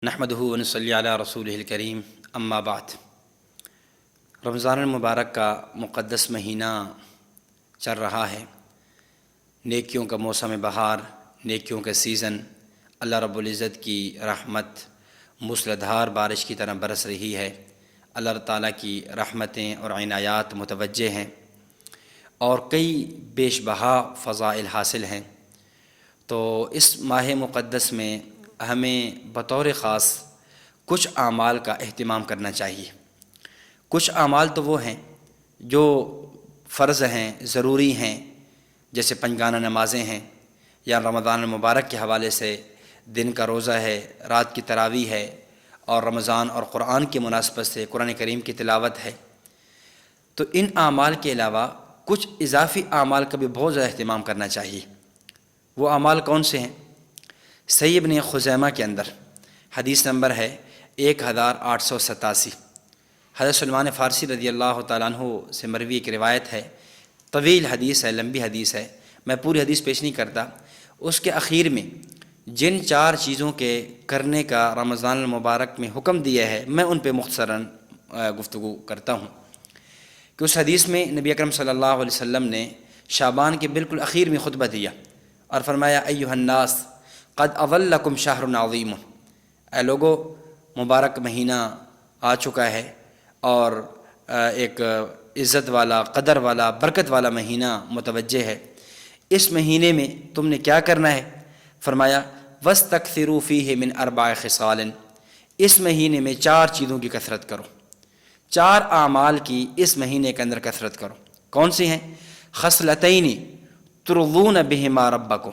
نحمدہ ونصلی علی رسولہ الکریم اما بعد۔ رمضان المبارک کا مقدس مہینہ چل رہا ہے۔ نیکیوں کا موسم بہار، نیکیوں کا سیزن، اللہ رب العزت کی رحمت موسلادھار بارش کی طرح برس رہی ہے۔ اللہ تعالیٰ کی رحمتیں اور عنایات متوجہ ہیں اور کئی بیش بہا فضائل حاصل ہیں۔ تو اس ماہ مقدس میں ہمیں بطور خاص کچھ اعمال کا اہتمام کرنا چاہیے۔ کچھ اعمال تو وہ ہیں جو فرض ہیں، ضروری ہیں، جیسے پنجگانہ نمازیں ہیں، یا رمضان المبارک کے حوالے سے دن کا روزہ ہے، رات کی تراویح ہے، اور رمضان اور قرآن کی مناسبت سے قرآن کریم کی تلاوت ہے۔ تو ان اعمال کے علاوہ کچھ اضافی اعمال کا بھی بہت زیادہ اہتمام کرنا چاہیے۔ وہ اعمال کون سے ہیں؟ صحیح ابن خزیمہ کے اندر حدیث نمبر ہے 1887۔ حضرت سلمان فارسی رضی اللہ تعالیٰ عنہ سے مروی ایک روایت ہے، طویل حدیث ہے، لمبی حدیث ہے، میں پوری حدیث پیش نہیں کرتا۔ اس کے اخیر میں جن 4 چیزوں کے کرنے کا رمضان المبارک میں حکم دیا ہے، میں ان پہ مختصراً گفتگو کرتا ہوں کہ اس حدیث میں نبی اکرم صلی اللہ علیہ وسلم نے شعبان کے بالکل اخیر میں خطبہ دیا اور فرمایا ایھا الناس قد اظلکم شہر عظیم، اے لوگو مبارک مہینہ آ چکا ہے اور ایک عزت والا، قدر والا، برکت والا مہینہ متوجہ ہے۔ اس مہینے میں تم نے کیا کرنا ہے؟ فرمایا وَاسْتَكْثِرُوا فِيهِ مِنْ 4 خِصَالٍ، اس مہینے میں 4 چیزوں کی کثرت کرو، 4 اعمال کی اس مہینے کے اندر کثرت کرو۔ کون سی ہیں؟ خصلتین ترضون بہما ربکم،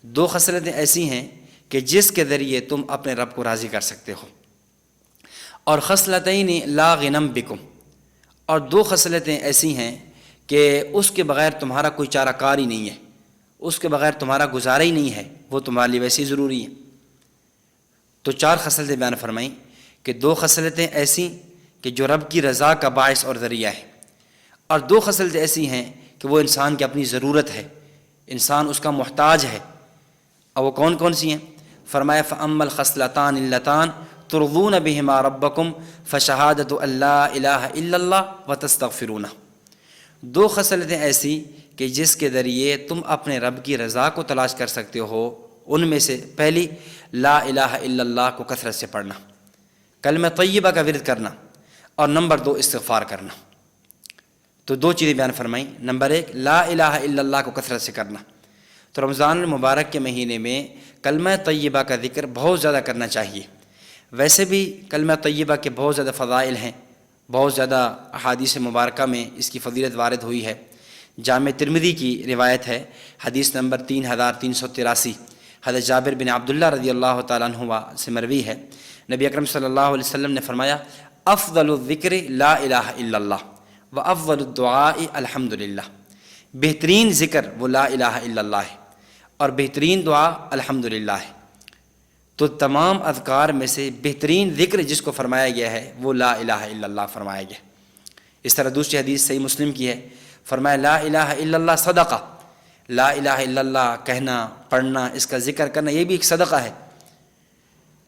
2 خصلتیں ایسی ہیں کہ جس کے ذریعے تم اپنے رب کو راضی کر سکتے ہو، اور خصلتین لا غنم بکم، اور 2 خصلتیں ایسی ہیں کہ اس کے بغیر تمہارا کوئی چارہ کار ہی نہیں ہے، اس کے بغیر تمہارا گزارا ہی نہیں ہے، وہ تمہارے لیے ویسے ہی ضروری ہیں۔ تو 4 خصلتیں بیان فرمائیں کہ 2 خصلتیں ایسی کہ جو رب کی رضا کا باعث اور ذریعہ ہے، اور 2 خصلتیں ایسی ہیں کہ وہ انسان کی اپنی ضرورت ہے، انسان اس کا محتاج ہے۔ اور وہ کون کون سی ہیں؟ فرمایا فَأَمَّا الْخَصْلَتَانِ اللَّتَانِ تُرْضُونَ بِهِمَا رَبَّكُمْ فَشَهَادَةُ أَن لَّا إِلَٰهَ إِلَّا اللَّهُ وَتَسْتَغْفِرُونَهُ، 2 خصلتیں ایسی کہ جس کے ذریعے تم اپنے رب کی رضا کو تلاش کر سکتے ہو۔ ان میں سے پہلی لا الہ الا اللہ کو کثرت سے پڑھنا، کلمہ طیبہ کا ورد کرنا، اور نمبر 2 استغفار کرنا۔ تو 2 چیزیں بیان فرمائیں۔ نمبر 1 لا الہ الا اللہ کو کثرت سے کرنا۔ تو رمضان المبارک کے مہینے میں کلمہ طیبہ کا ذکر بہت زیادہ کرنا چاہیے۔ ویسے بھی کلمہ طیبہ کے بہت زیادہ فضائل ہیں، بہت زیادہ احادیث مبارکہ میں اس کی فضیلت وارد ہوئی ہے۔ جامع ترمذی کی روایت ہے، حدیث نمبر 3383، حضرت جابر بن عبداللہ رضی اللہ تعالیٰ عنہ سے مروی ہے، نبی اکرم صلی اللہ علیہ وسلم نے فرمایا افضل الذکر لا الہ الا اللہ وافضل الدعاء الحمد للہ، بہترین ذکر وہ لا الہ الا اللہ ہے اور بہترین دعا الحمدللہ ہے۔ تو تمام اذکار میں سے بہترین ذکر جس کو فرمایا گیا ہے وہ لا الہ الا اللہ فرمایا گیا۔ اس طرح دوسری حدیث صحیح مسلم کی ہے، فرمایا لا الہ الا اللہ صدقہ، لا الہ الا اللہ کہنا، پڑھنا، اس کا ذکر کرنا، یہ بھی ایک صدقہ ہے۔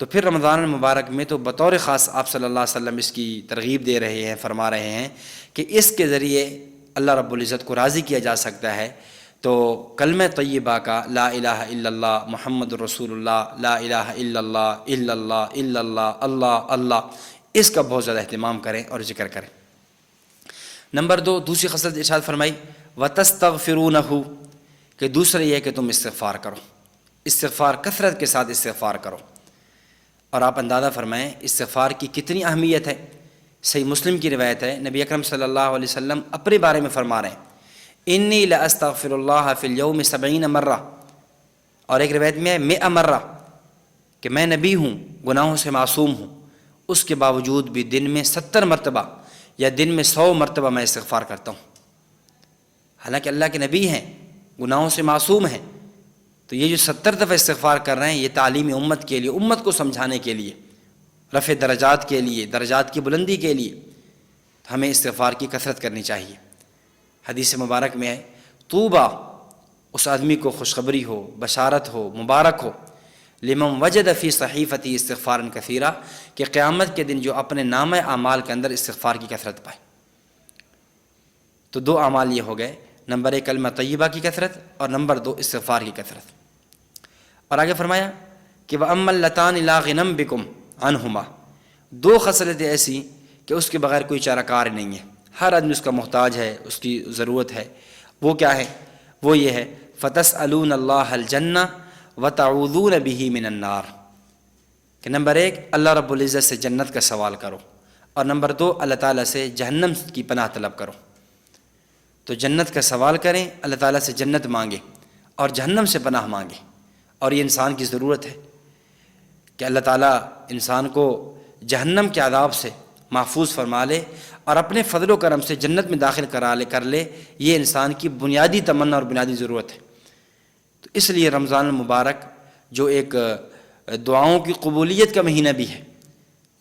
تو پھر رمضان المبارک میں تو بطور خاص آپ صلی اللہ علیہ وسلم اس کی ترغیب دے رہے ہیں، فرما رہے ہیں کہ اس کے ذریعے اللہ رب العزت کو راضی کیا جا سکتا ہے۔ تو کلمہ طیبہ کا لا الہ الا اللہ محمد رسول اللہ، لا الہ الا اللہ الا اللہ الا اللہ اللہ اللہ، اس کا بہت زیادہ اہتمام کریں اور ذکر کریں۔ نمبر 2 دوسری خصلت ارشاد فرمائی وَتَسْتَغْفِرُونَهُ، کہ دوسرا یہ ہے کہ تم استغفار کرو، استغفار کثرت کے ساتھ استغفار کرو۔ اور آپ اندازہ فرمائیں استغفار کی کتنی اہمیت ہے۔ صحیح مسلم کی روایت ہے، نبی اکرم صلی اللہ علیہ وسلم اپنے بارے میں فرما رہے ہیں انی لاستغفر اللہ فی الیوم 70 مرہ، اور ایک روایت میں ہے 100 مرہ، کہ میں نبی ہوں، گناہوں سے معصوم ہوں، اس کے باوجود بھی دن میں 70 مرتبہ یا دن میں 100 مرتبہ میں استغفار کرتا ہوں۔ حالانکہ اللہ کے نبی ہیں، گناہوں سے معصوم ہیں، تو یہ جو 70 دفعہ استغفار کر رہے ہیں یہ تعلیم امت کے لیے، امت کو سمجھانے کے لیے، رفع درجات کے لیے، درجات کی بلندی کے لیے ہمیں استغفار کی کثرت کرنی چاہیے۔ حدیث مبارک میں ہے طوبیٰ، اس آدمی کو خوشخبری ہو، بشارت ہو، مبارک ہو لمن وجد فی صحیفتی استغفارا کثیرا، کہ قیامت کے دن جو اپنے نامہ اعمال کے اندر استغفار کی کثرت پائے۔ تو دو اعمال یہ ہو گئے، نمبر 1 کلمہ طیبہ کی کثرت، اور نمبر 2 استغفار کی کثرت۔ اور آگے فرمایا کہ وَأَمَّا اللَّتَانِ لَا غِنًى بِكُمْ عَنْهُمَا، دو خصلتیں ایسی کہ اس کے بغیر کوئی چارہ کار نہیں ہے، ہر آدمی اس کا محتاج ہے، اس کی ضرورت ہے۔ وہ کیا ہے؟ وہ یہ ہے فَتَسْأَلُونَ اللَّهَ الْجَنَّةَ وَتَعُوذُونَ بِهِ مِنَ النَّارِ، کہ نمبر 1 اللہ رب العزت سے جنت کا سوال کرو، اور نمبر 2 اللہ تعالیٰ سے جہنم کی پناہ طلب کرو۔ تو جنت کا سوال کریں، اللہ تعالیٰ سے جنت مانگیں، اور جہنم سے پناہ مانگیں۔ اور یہ انسان کی ضرورت ہے کہ اللہ تعالیٰ انسان کو جہنم کے عذاب سے محفوظ فرما لے اور اپنے فضل و کرم سے جنت میں داخل کر لے۔ یہ انسان کی بنیادی تمنا اور بنیادی ضرورت ہے۔ تو اس لیے رمضان المبارک جو ایک دعاؤں کی قبولیت کا مہینہ بھی ہے،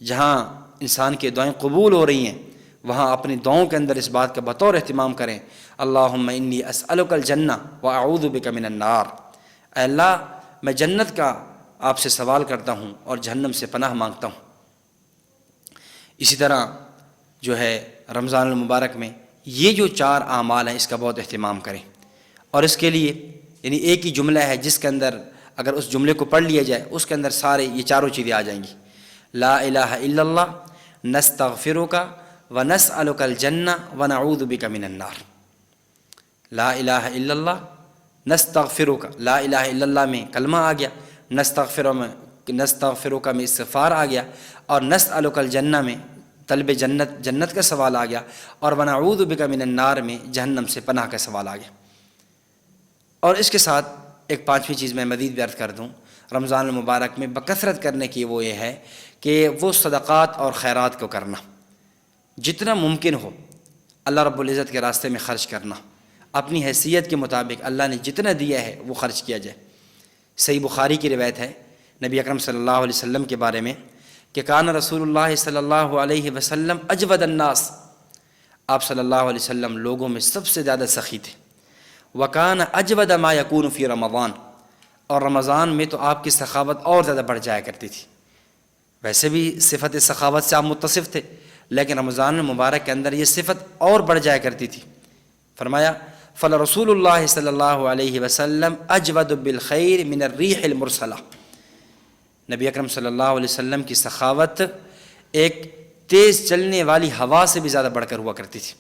جہاں انسان کی دعائیں قبول ہو رہی ہیں، وہاں اپنی دعاؤں کے اندر اس بات کا بطور اہتمام کریں، اللہم انی اسألک الجنہ واعوذ بک من النار، اے اللہ میں جنت کا آپ سے سوال کرتا ہوں اور جہنم سے پناہ مانگتا ہوں۔ اسی طرح جو ہے رمضان المبارک میں یہ جو 4 اعمال ہیں اس کا بہت اہتمام کریں، اور اس کے لیے یعنی ایک ہی جملہ ہے جس کے اندر اگر اس جملے کو پڑھ لیا جائے اس کے اندر سارے یہ چاروں چیزیں آ جائیں گی۔ لا الہ الا اللہ نستغفرک ونسألک الجنہ ونعوذ بک من النار۔ لا الہ الا اللہ نستغفرک، لا الہ الا اللہ میں کلمہ آ گیا، نستغفرک میں استغفار آ گیا، اور نسألک الجنہ میں طلب جنت کا سوال آ گیا، اور ونعوذ بک من النار میں جہنم سے پناہ کا سوال آ گیا۔ اور اس کے ساتھ ایک 5ویں چیز میں مزید بھی عرض کر دوں، رمضان المبارک میں بکثرت کرنے کی وہ یہ ہے کہ وہ صدقات اور خیرات کو کرنا، جتنا ممکن ہو اللہ رب العزت کے راستے میں خرچ کرنا، اپنی حیثیت کے مطابق اللہ نے جتنا دیا ہے وہ خرچ کیا جائے۔ صحیح بخاری کی روایت ہے نبی اکرم صلی اللہ علیہ وسلم کے بارے میں کہ کان رسول اللہ صلی اللہ علیہ وسلم اجود الناس، آپ صلی اللہ علیہ وسلم لوگوں میں سب سے زیادہ سخی تھے۔ وکان اجود ما یکون فی رمضان، اور رمضان میں تو آپ کی سخاوت اور زیادہ بڑھ جایا کرتی تھی۔ ویسے بھی صفت سخاوت سے آپ متصف تھے، لیکن رمضان المبارک کے اندر یہ صفت اور بڑھ جایا کرتی تھی۔ فرمایا فلرسول اللہ صلی اللہ علیہ وسلم اجود بالخیر من الریح المرسلہ، نبی اکرم صلی اللہ علیہ وسلم کی سخاوت ایک تیز چلنے والی ہوا سے بھی زیادہ بڑھ کر ہوا کرتی تھی۔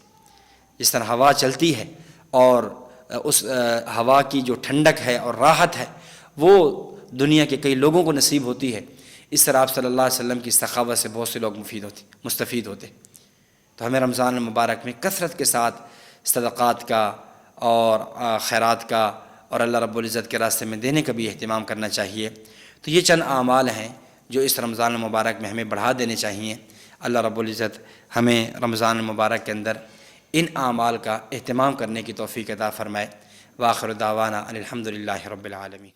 جس طرح ہوا چلتی ہے اور اس ہوا کی جو ٹھنڈک ہے اور راحت ہے وہ دنیا کے کئی لوگوں کو نصیب ہوتی ہے، اس طرح آپ صلی اللہ علیہ وسلم کی سخاوت سے بہت سے لوگ مستفید ہوتے۔ تو ہمیں رمضان المبارک میں کثرت کے ساتھ صدقات کا اور خیرات کا اور اللہ رب العزت کے راستے میں دینے کا بھی اہتمام کرنا چاہیے۔ تو یہ چند اعمال ہیں جو اس رمضان المبارک میں ہمیں بڑھا دینے چاہیے۔ اللہ رب العزت ہمیں رمضان المبارک کے اندر ان اعمال کا اہتمام کرنے کی توفیق عطا فرمائے۔ وآخر دعوانا ان الحمد للہ رب العالمین۔